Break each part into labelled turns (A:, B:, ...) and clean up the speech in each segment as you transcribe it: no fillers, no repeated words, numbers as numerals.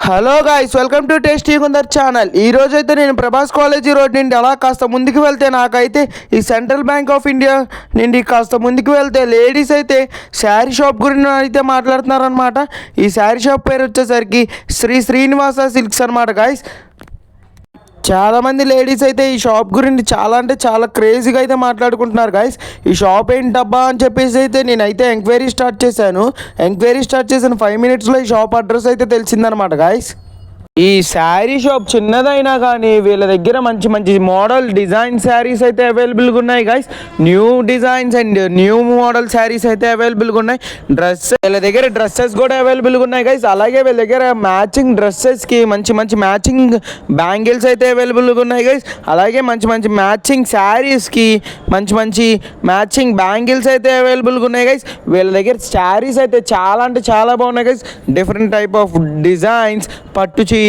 A: Hello guys, welcome to tasty Kunder channel. ఈ రోజైతే నేను ప్రభాస్ కాలేజీ రోడ్ నుండి అలా కాస్త ముందుకు వెళ్తే నాకైతే ఈ సెంట్రల్ బ్యాంక్ ఆఫ్ ఇండియా నుండి కాస్త ముందుకు వెళ్తే లేడీస్ అయితే శారీ షాప్ గురించి అయితే మాట్లాడుతున్నారనమాట. ఈ శారీ షాప్ పేరు వచ్చేసరికి శ్రీ శ్రీనివాస సిల్క్స్ అనమాట గాయ్స్. చాలామంది లేడీస్ అయితే ఈ షాప్ గురించి చాలా అంటే చాలా క్రేజీగా అయితే మాట్లాడుకుంటున్నారు గాయస్. ఈ షాప్ ఏంటబ్బా అని చెప్పేసి అయితే నేనైతే ఎంక్వైరీ స్టార్ట్ చేశాను. 5 minutesలో ఈ షాప్ అడ్రస్ అయితే తెలిసిందనమాట గాయస్. ఈ శారీ షాప్ చిన్నదైనా కానీ వీళ్ళ దగ్గర మంచి మంచి మోడల్ డిజైన్ శారీస్ అయితే అవైలబుల్గా ఉన్నాయి guys. New designs and new model saris అయితే అవైలబుల్గా ఉన్నాయి. వీళ్ళ దగ్గర డ్రెస్సెస్ కూడా అవైలబుల్గా ఉన్నాయి గాయస్. అలాగే వీళ్ళ దగ్గర మ్యాచింగ్ డ్రెస్సెస్కి మంచి మంచి మ్యాచింగ్ బ్యాంగిల్స్ అయితే అవైలబుల్గా ఉన్నాయి గాయస్. అలాగే మంచి మంచి మ్యాచింగ్ శారీస్కి మంచి మంచి మ్యాచింగ్ బ్యాంగిల్స్ అయితే అవైలబుల్గా ఉన్నాయి గాయస్. వీళ్ళ దగ్గర శారీస్ అయితే చాలా అంటే చాలా బాగున్నాయి guys. Different type of designs, పట్టు చీర,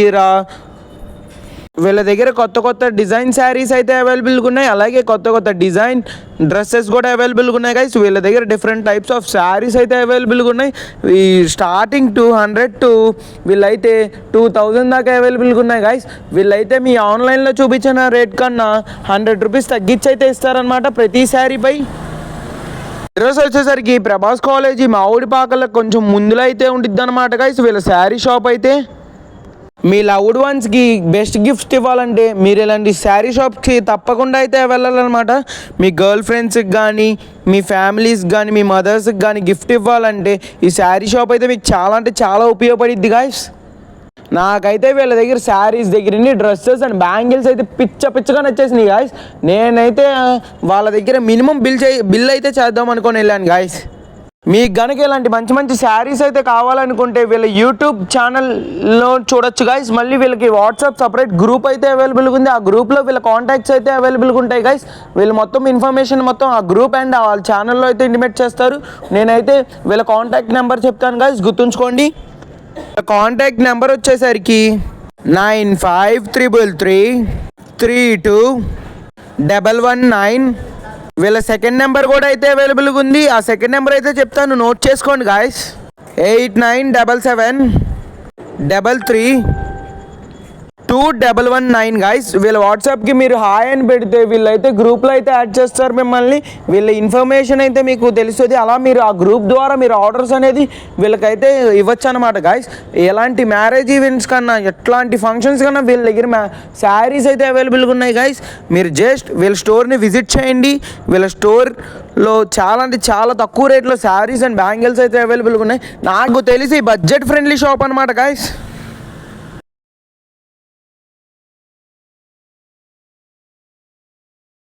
A: వీళ్ళ దగ్గర కొత్త కొత్త డిజైన్ శారీస్ అయితే అవైలబుల్గా ఉన్నాయి. అలాగే కొత్త కొత్త డిజైన్ డ్రెస్సెస్ కూడా అవైలబుల్గా ఉన్నాయి గైస్. వీళ్ళ దగ్గర డిఫరెంట్ టైప్స్ ఆఫ్ శారీస్ అయితే అవైలబుల్గా ఉన్నాయి. ఈ స్టార్టింగ్ 200 టు వీళ్ళైతే 2000 దాకా అవైలబుల్గా ఉన్నాయి గైస్. వీళ్ళైతే మీ ఆన్లైన్లో చూపించిన రేట్ కన్నా 100 రూపీస్ తగ్గించి అయితే ఇస్తారనమాట ప్రతి శారీపై. ఈరోజు వచ్చేసరికి ప్రభాస్ కాలేజీ మామిడిపాకలకు కొంచెం ముందులో అయితే ఉండిద్ది అనమాట గైస్ వీళ్ళ శారీ షాప్ అయితే. మీ లవ్డ్ వన్స్కి బెస్ట్ గిఫ్ట్ ఇవ్వాలంటే మీరు ఇలాంటి శారీ షాప్కి తప్పకుండా అయితే వెళ్ళాలన్నమాట. మీ గర్ల్ ఫ్రెండ్స్కి కానీ, మీ ఫ్యామిలీస్కి కానీ, మీ మదర్స్కి కానీ గిఫ్ట్ ఇవ్వాలంటే ఈ శారీ షాప్ అయితే మీకు చాలా అంటే చాలా ఉపయోగపడిద్ది గాయస్. నాకైతే వీళ్ళ దగ్గర శారీస్ దగ్గర డ్రెస్సెస్ అండ్ బ్యాంగిల్స్ అయితే పిచ్చగా నచ్చేసినాయి గాయస్. నేనైతే వాళ్ళ దగ్గర మినిమం బిల్ అయితే చేద్దాం అనుకొని వెళ్ళాను గాయస్. మీకు గనక ఇలాంటి మంచి మంచి శారీస్ అయితే కావాలనుకుంటే వీళ్ళ యూట్యూబ్ ఛానల్లో చూడొచ్చు గైస్. మళ్ళీ వీళ్ళకి వాట్సాప్ సపరేట్ గ్రూప్ అయితే అవైలబుల్గా ఉంది. ఆ గ్రూప్లో వీళ్ళ కాంటాక్ట్స్ అయితే అవైలబుల్గా ఉంటాయి గైస్. వీళ్ళు మొత్తం ఇన్ఫర్మేషన్ మొత్తం ఆ గ్రూప్ అండ్ వాళ్ళ ఛానల్లో అయితే ఇంటిమేట్ చేస్తారు. నేనైతే వీళ్ళ కాంటాక్ట్ నెంబర్ చెప్తాను గైస్, గుర్తుంచుకోండి. కాంటాక్ట్ నెంబర్ వచ్చేసరికి 9533321119. వీళ్ళ సెకండ్ నెంబర్ కూడా అయితే అవైలబుల్గా ఉంది. ఆ సెకండ్ నెంబర్ అయితే చెప్తాను, నోట్ చేసుకోండి గాయస్. 8977332119 గాయస్. వీళ్ళ వాట్సాప్కి మీరు హాయ్ అని పెడితే వీళ్ళైతే గ్రూప్లో అయితే యాడ్ చేస్తారు మిమ్మల్ని. వీళ్ళ ఇన్ఫర్మేషన్ అయితే మీకు తెలుస్తుంది. అలా మీరు ఆ గ్రూప్ ద్వారా మీరు ఆర్డర్స్ అనేది వీళ్ళకైతే ఇవ్వచ్చు అనమాట గాయస్. ఎలాంటి మ్యారేజ్ ఈవెంట్స్ కన్నా, ఎట్లాంటి ఫంక్షన్స్ కన్నా వీళ్ళ దగ్గర శారీస్ అయితే అవైలబుల్గా ఉన్నాయి గాయస్. మీరు జస్ట్ వీళ్ళ స్టోర్ని విజిట్ చేయండి. వీళ్ళ స్టోర్లో చాలా అంటే చాలా తక్కువ రేట్లో శారీస్ అండ్ బ్యాంగిల్స్ అయితే అవైలబుల్గా ఉన్నాయి. నాకు తెలిసి బడ్జెట్ ఫ్రెండ్లీ షాప్ అనమాట గాయస్.